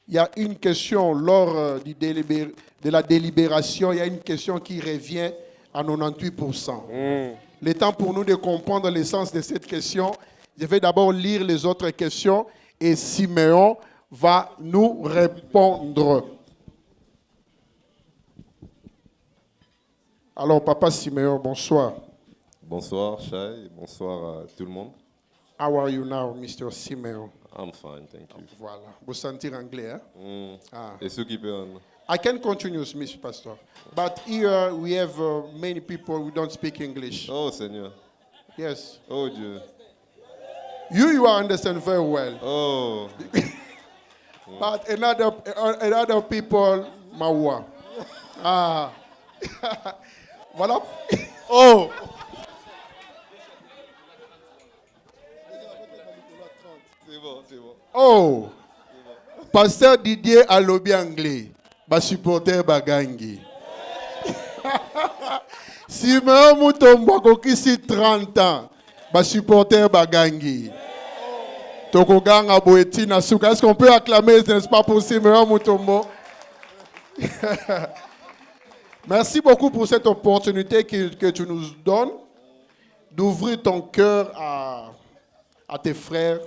Il y a une question lors de la délibération, il y a une question qui revient à 98%. Le temps pour nous de comprendre l'essence de cette question, je vais d'abord lire les autres questions et Siméon va nous répondre. Alors, Papa Siméon, bonsoir. Bonsoir, Shai. Bonsoir à tout le monde. How are you now, Mr. Siméon? I'm fine, thank you. Voilà. Vous sentir anglais, hein? Ah. Et ceux qui peuvent... I can continue, Mr. Pastor. But here we have many people who don't speak English. Oh, Seigneur. Yes. Oh, Dieu. You understand very well. Oh. But another people, Mawa. Ah. Voilà. Oh. C'est bon, c'est bon. Oh. Pasteur Didier a lobby anglais. Ba supporter Bagangi. Siméon Mutombo kokisi 30 ans. Ba supporter Bagangi. Tokoganga Boetina Souka. Est-ce qu'on peut acclamer, n'est-ce pas, pour Siméon Mutombo? Merci beaucoup pour cette opportunité que tu nous donnes d'ouvrir ton cœur à tes frères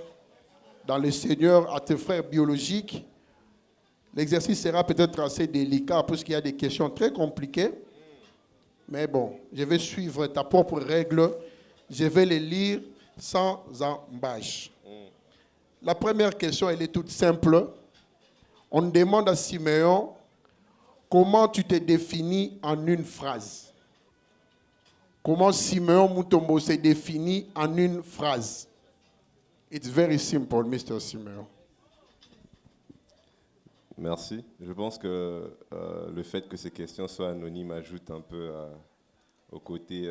dans le Seigneur, à tes frères biologiques. L'exercice sera peut-être assez délicat parce qu'il y a des questions très compliquées. Mais bon, je vais suivre ta propre règle. Je vais les lire sans embâche. La première question, elle est toute simple. On demande à Siméon, comment tu te définis en une phrase? Comment Siméon Mutombo se définit en une phrase? It's very simple, Mr. Siméon. Merci. Je pense que le fait que ces questions soient anonymes ajoute un peu au côté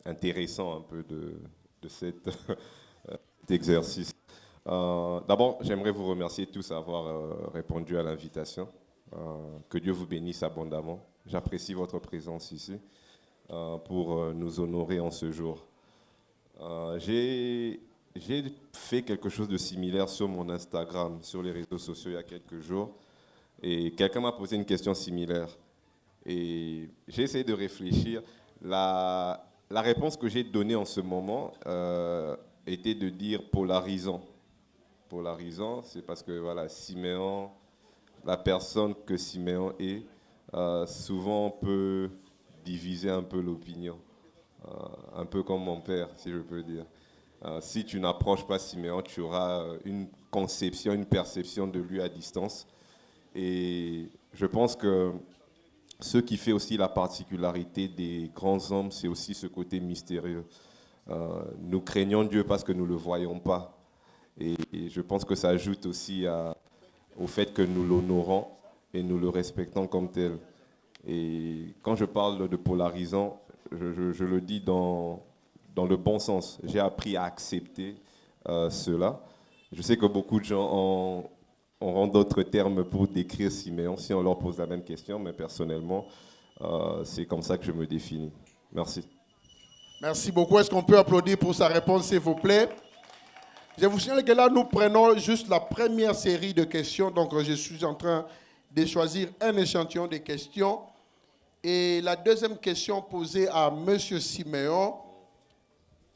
intéressant un peu de cet exercice. D'abord, j'aimerais vous remercier tous d'avoir répondu à l'invitation. Que Dieu vous bénisse abondamment. J'apprécie votre présence ici pour nous honorer en ce jour. J'ai fait quelque chose de similaire sur mon Instagram, sur les réseaux sociaux il y a quelques jours. Et quelqu'un m'a posé une question similaire. Et j'ai essayé de réfléchir. La réponse que j'ai donnée en ce moment était de dire polarisant. Polarisant, c'est parce que voilà, Siméon, la personne que Siméon est, souvent peut diviser un peu l'opinion. Un peu comme mon père, si je peux dire. Si tu n'approches pas Siméon, tu auras une conception, une perception de lui à distance. Et je pense que ce qui fait aussi la particularité des grands hommes, c'est aussi ce côté mystérieux. Nous craignons Dieu parce que nous ne le voyons pas. Et je pense que ça ajoute aussi au fait que nous l'honorons et nous le respectons comme tel. Et quand je parle de polarisant, je le dis dans le bon sens. J'ai appris à accepter cela. Je sais que beaucoup de gens auront d'autres termes pour décrire Siméon si on leur pose la même question, mais personnellement, c'est comme ça que je me définis. Merci. Merci beaucoup. Est-ce qu'on peut applaudir pour sa réponse, s'il vous plaît? Je vous signale que là, nous prenons juste la première série de questions. Donc, je suis en train de choisir un échantillon de questions. Et la deuxième question posée à M. Siméon,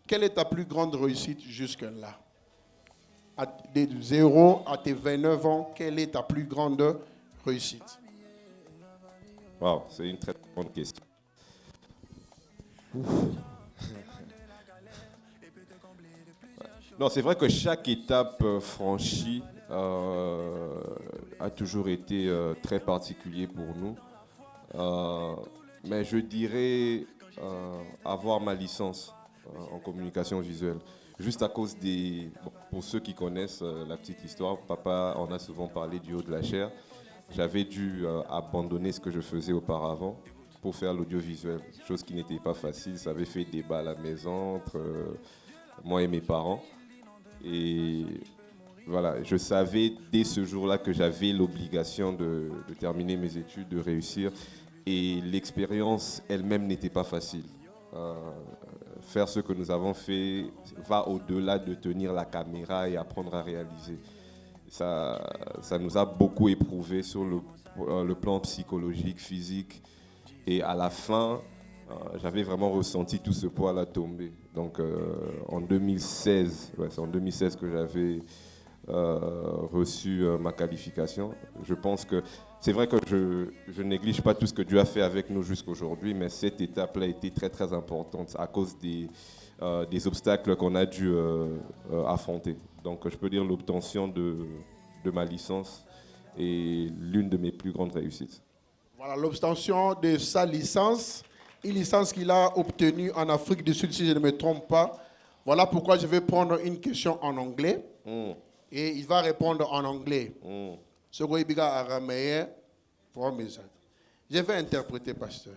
quelle est ta plus grande réussite jusque-là? De 0 à tes 29 ans, quelle est ta plus grande réussite? Wow, c'est une très bonne question. Non, c'est vrai que chaque étape franchie a toujours été très particulier pour nous. Mais je dirais avoir ma licence en communication visuelle. Juste à cause des... Bon, pour ceux qui connaissent la petite histoire, papa en a souvent parlé du haut de la chair. J'avais dû abandonner ce que je faisais auparavant pour faire l'audiovisuel, chose qui n'était pas facile. Ça avait fait débat à la maison entre moi et mes parents. Et voilà, je savais dès ce jour-là que j'avais l'obligation de terminer mes études, de réussir. Et l'expérience elle-même n'était pas facile. Faire ce que nous avons fait va au-delà de tenir la caméra et apprendre à réaliser. Ça nous a beaucoup éprouvé sur le plan psychologique, physique. Et à la fin, j'avais vraiment ressenti tout ce poids à la tomber. Donc en 2016, c'est en 2016 que j'avais reçu ma qualification. Je pense que c'est vrai que je néglige pas tout ce que Dieu a fait avec nous jusqu'aujourd'hui, mais cette étape-là a été très très importante à cause des obstacles qu'on a dû affronter. Donc je peux dire l'obtention de ma licence est l'une de mes plus grandes réussites. Voilà, l'obtention de sa licence, une licence qu'il a obtenue en Afrique du Sud, si je ne me trompe pas. Voilà pourquoi je vais prendre une question en anglais. Et il va répondre en anglais. Je vais interpréter, pasteur.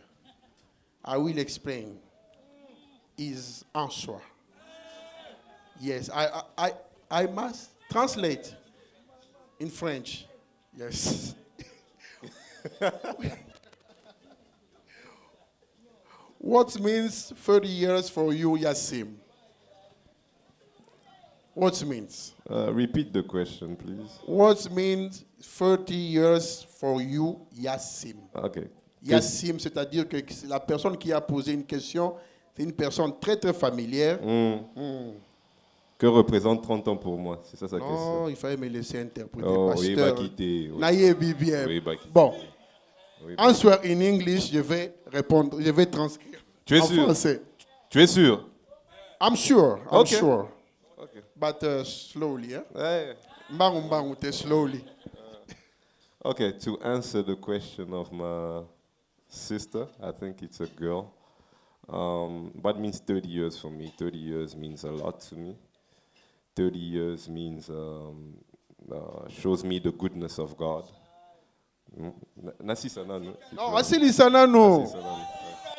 I will explain his answer. Yes, I must translate in French. Yes. What means 30 years for you, Yassim? What means? Repeat the question, please. What means 30 years for you, Yassim? Okay. Yassim, c'est-à-dire que la personne qui a posé une question, c'est une personne très très familière. Que représente 30 ans pour moi? C'est ça sa question. Non, il fallait me laisser interpréter. Oh, pasteur. oui, bah quitter. Naïe bien. Oui, bah quitter. Bon. Oui, Answer in English, je vais répondre, je vais transcrire. Tu es en sûr? Français. Tu es sûr? I'm sure. I'm Okay. sure. Okay. But slowly, eh? Yeah. Mbangu slowly. Okay, to answer the question of my sister, I think it's a girl. What means 30 years for me? 30 years means a lot to me. 30 years means shows me the goodness of God. Nasi sana no. Non, Asili sana no.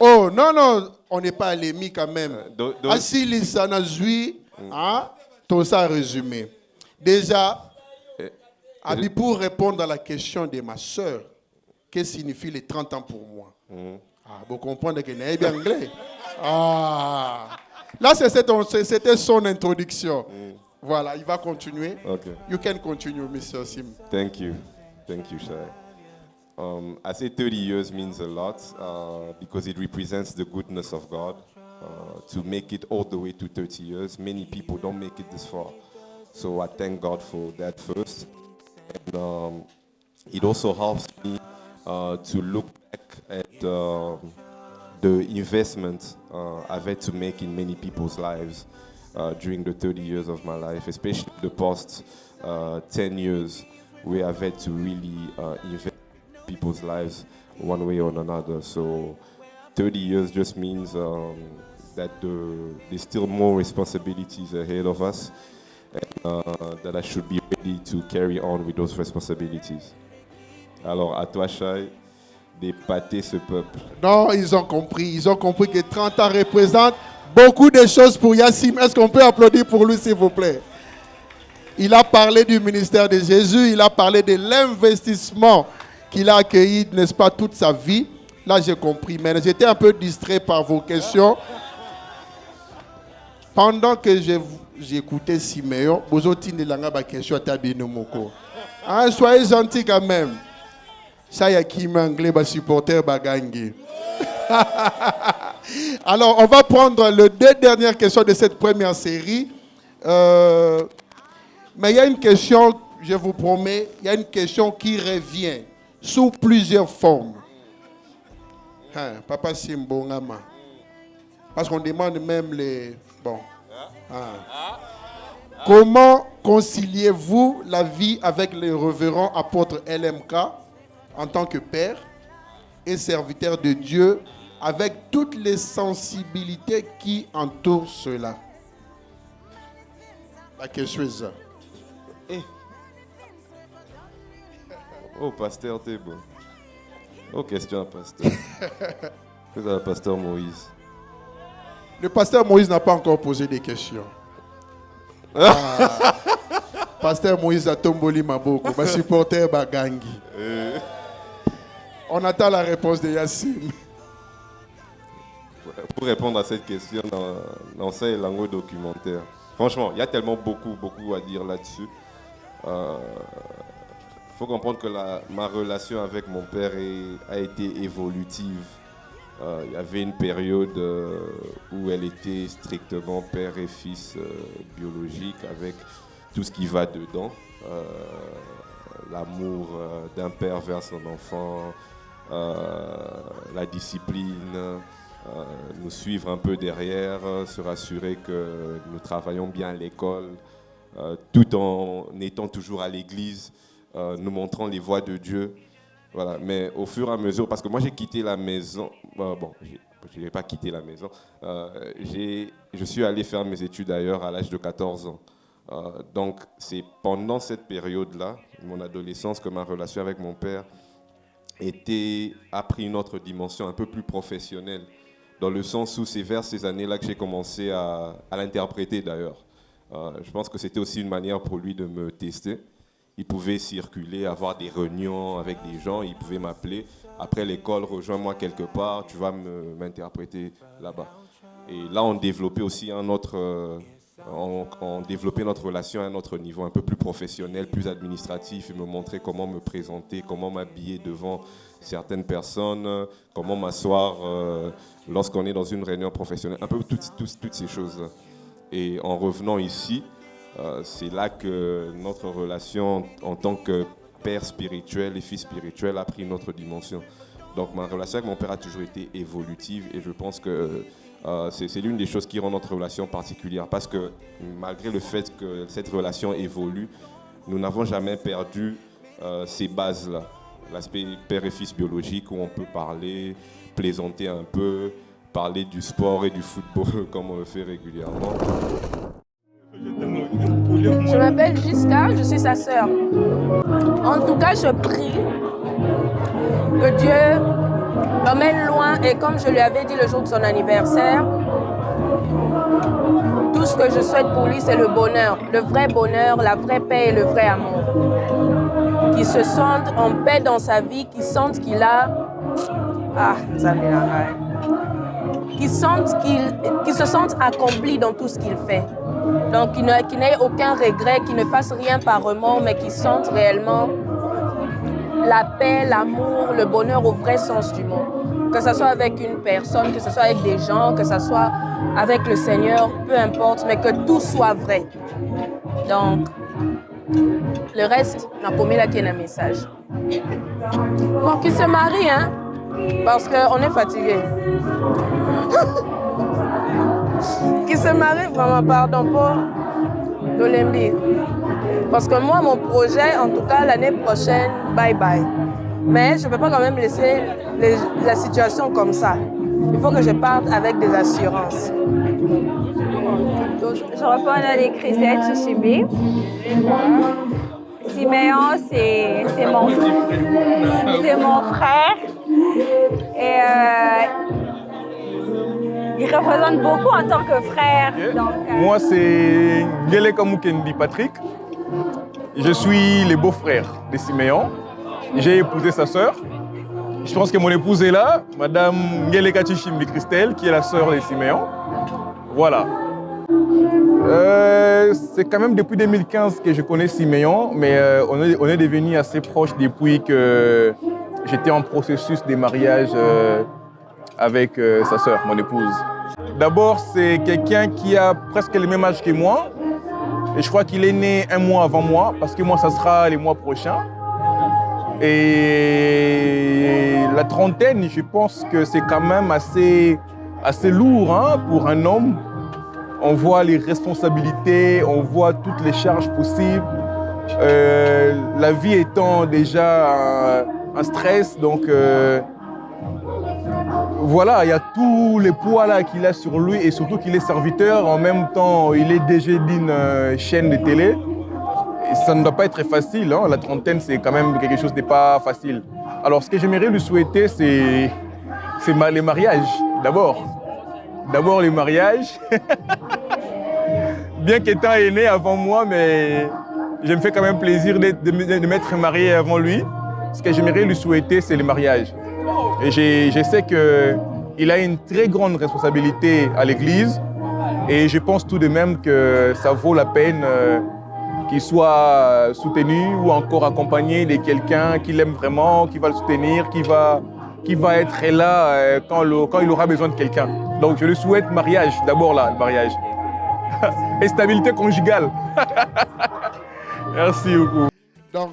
Oh, non, on n'est pas à l'ennemi quand même. Asili sana zui, hein? Tout ça résumé. Déjà, Abi, pour répondre à la question de ma soeur, qu'est-ce que signifie les 30 ans pour moi? Vous comprenez que n'est bien anglais. Là, c'était son introduction. Voilà, il va continuer. Okay. You can continue, Mr. Sim. Thank you, Shai. I say 30 years means a lot because it represents the goodness of God. To make it all the way to 30 years, many people don't make it this far. So I thank God for that first. And it also helps me to look back at the investment I've had to make in many people's lives during the 30 years of my life, especially the past 10 years where I've had to really invest in people's lives one way or another. So 30 years just means that there's still more responsibilities ahead of us, and that I should be ready to carry on with those responsibilities. Alors, à toi, Shai, d'épater ce peuple. Non, ils ont compris que 30 ans représentent beaucoup de choses pour Yassim. Est-ce qu'on peut applaudir pour lui, s'il vous plaît? Il a parlé du ministère de Jésus, il a parlé de l'investissement qu'il a accueilli, n'est-ce pas, toute sa vie. Là, j'ai compris. Mais j'étais un peu distrait par vos questions. Pendant que j'écoutais Siméon, vous avez dit la question à Tabinomoko. Soyez gentils quand même. Ça y a qui m'anglais, supporter Bagangi. Alors, on va prendre les deux dernières questions de cette première série. Mais il y a une question, je vous promets, il y a une question qui revient sous plusieurs formes. Papa Simbongama. Parce qu'on demande même les... Bon. Comment conciliez-vous la vie avec le révérend apôtre LMK en tant que père et serviteur de Dieu avec toutes les sensibilités qui entourent cela? La question est ça. Oh, pasteur, t'es bon. Oh, question à pasteur. C'est à pasteur Moïse. Le pasteur Moïse n'a pas encore posé des questions. Ah. Pasteur Moïse a tomboli Maboko, ma supporter Bagangi. On attend la réponse de Yassim. Pour répondre à cette question dans ces langues documentaires, franchement, il y a tellement beaucoup à dire là-dessus. Faut comprendre que ma relation avec mon père a été évolutive. Il y avait une période où elle était strictement père et fils biologique avec tout ce qui va dedans. L'amour d'un père vers son enfant, la discipline, nous suivre un peu derrière, se rassurer que nous travaillons bien à l'école, tout en étant toujours à l'église, nous montrant les voies de Dieu. Voilà. Mais au fur et à mesure, parce que moi j'ai quitté la maison, je n'ai pas quitté la maison, je suis allé faire mes études ailleurs à l'âge de 14 ans. Donc c'est pendant cette période-là, mon adolescence, que ma relation avec mon père a pris une autre dimension un peu plus professionnelle, dans le sens où c'est vers ces années-là que j'ai commencé à l'interpréter d'ailleurs. Je pense que c'était aussi une manière pour lui de me tester. Il pouvait circuler, avoir des réunions avec des gens, il pouvait m'appeler. Après l'école, rejoins-moi quelque part, tu vas m'interpréter là-bas. Et là, on développait aussi on développait notre relation à un autre niveau, un peu plus professionnel, plus administratif. Il me montrait comment me présenter, comment m'habiller devant certaines personnes, comment m'asseoir lorsqu'on est dans une réunion professionnelle, un peu toutes ces choses. Et en revenant ici, c'est là que notre relation en tant que père spirituel et fils spirituel a pris une autre dimension. Donc ma relation avec mon père a toujours été évolutive et je pense que c'est l'une des choses qui rend notre relation particulière, parce que malgré le fait que cette relation évolue, nous n'avons jamais perdu ces bases-là. L'aspect père et fils biologique où on peut parler, plaisanter un peu, parler du sport et du football comme on le fait régulièrement. Je m'appelle Giska, je suis sa sœur. En tout cas, je prie que Dieu l'emmène loin et comme je lui avais dit le jour de son anniversaire, tout ce que je souhaite pour lui, c'est le bonheur, le vrai bonheur, la vraie paix et le vrai amour. Qu'il se sente en paix dans sa vie, qu'il sente qu'il a... qu'il se sente accompli dans tout ce qu'il fait. Donc qu'il n'ait aucun regret, qu'il ne fasse rien par remords, mais qu'il sente réellement la paix, l'amour, le bonheur au vrai sens du mot. Que ce soit avec une personne, que ce soit avec des gens, que ce soit avec le Seigneur, peu importe, mais que tout soit vrai. Donc, le reste, on a commis là qu'il y a un message. Bon, qu'il se marie, hein, parce qu'on est fatigué. Qu'il se marie vraiment, pardon, pour Dolembi. Parce que moi, mon projet, en tout cas, l'année prochaine, bye bye. Mais je ne peux pas quand même laisser la situation comme ça. Il faut que je parte avec des assurances. Je réponds à des Christelle Chichimbi. Siméon, c'est mon frère. Et il représente beaucoup en tant que frère. Donc, moi, c'est Ngeleka Mukendi Patrick. Je suis le beau-frère de Siméon. J'ai épousé sa sœur. Je pense que mon épouse est là, Madame Ngeleka Chichimbi Christelle, qui est la sœur de Siméon. Voilà. C'est quand même depuis 2015 que je connais Siméon, mais on est devenus assez proches depuis que j'étais en processus de mariage avec sa sœur, mon épouse. D'abord, c'est quelqu'un qui a presque le même âge que moi. Et je crois qu'il est né un mois avant moi, parce que moi, ça sera les mois prochains. Et la trentaine, je pense que c'est quand même assez lourd hein, pour un homme. On voit les responsabilités, on voit toutes les charges possibles. La vie étant déjà un stress, donc voilà, il y a tous les poids là qu'il a sur lui et surtout qu'il est serviteur. En même temps, il est DG d'une chaîne de télé. ça ne doit pas être facile. Hein. La trentaine, c'est quand même quelque chose de pas facile. Alors, ce que j'aimerais lui souhaiter, c'est les mariages, d'abord. D'abord, les mariages. Bien qu'étant aîné avant moi, mais je me fais quand même plaisir de m'être marié avant lui. Ce que j'aimerais lui souhaiter, c'est les mariages. Et je sais qu'il a une très grande responsabilité à l'Église. Et je pense tout de même que ça vaut la peine qu'il soit soutenu ou encore accompagné de quelqu'un qui l'aime vraiment, qui va le soutenir, qui va être là quand il aura besoin de quelqu'un. Donc je lui souhaite mariage, d'abord là, le mariage. Et stabilité conjugale. Merci beaucoup. Donc